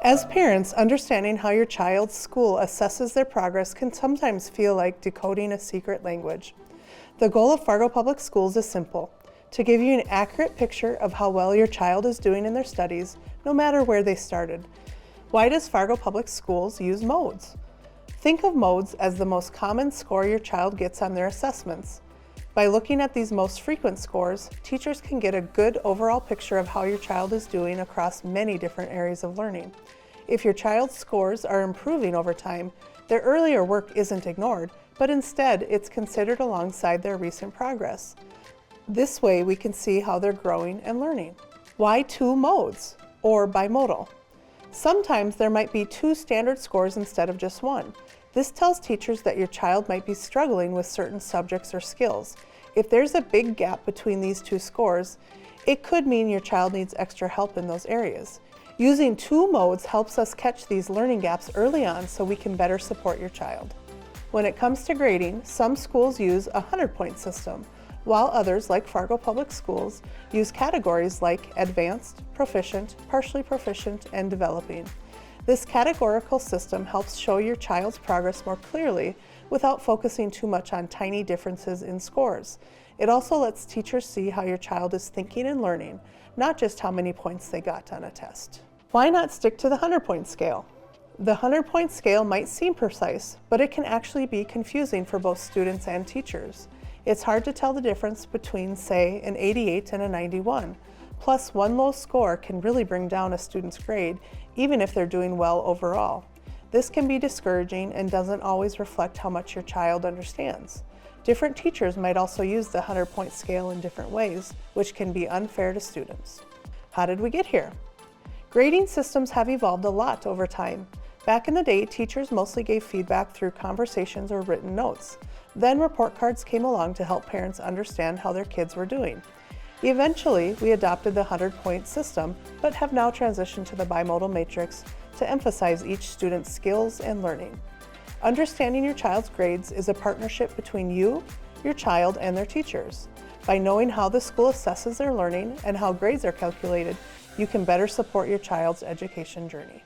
As parents, understanding how your child's school assesses their progress can sometimes feel like decoding a secret language. The goal of Fargo Public Schools is simple: to give you an accurate picture of how well your child is doing in their studies, no matter where they started. Why does Fargo Public Schools use modes? Think of modes as the most common score your child gets on their assessments. By looking at these most frequent scores, teachers can get a good overall picture of how your child is doing across many different areas of learning. If your child's scores are improving over time, their earlier work isn't ignored, but instead it's considered alongside their recent progress. This way we can see how they're growing and learning. Why 2 modes, or bimodal? Sometimes there might be 2 standard scores instead of just 1. This tells teachers that your child might be struggling with certain subjects or skills. If there's a big gap between these 2 scores, it could mean your child needs extra help in those areas. Using 2 modes helps us catch these learning gaps early on so we can better support your child. When it comes to grading, some schools use a 100-point system, while others, like Fargo Public Schools, use categories like advanced, proficient, partially proficient, and developing. This categorical system helps show your child's progress more clearly without focusing too much on tiny differences in scores. It also lets teachers see how your child is thinking and learning, not just how many points they got on a test. Why not stick to the 100-point scale? The 100-point scale might seem precise, but it can actually be confusing for both students and teachers. It's hard to tell the difference between, say, an 88 and a 91. Plus, one low score can really bring down a student's grade, even if they're doing well overall. This can be discouraging and doesn't always reflect how much your child understands. Different teachers might also use the 100-point scale in different ways, which can be unfair to students. How did we get here? Grading systems have evolved a lot over time. Back in the day, teachers mostly gave feedback through conversations or written notes. Then report cards came along to help parents understand how their kids were doing. Eventually, we adopted the 100-point system, but have now transitioned to the bimodal matrix to emphasize each student's skills and learning. Understanding your child's grades is a partnership between you, your child, and their teachers. By knowing how the school assesses their learning and how grades are calculated, you can better support your child's education journey.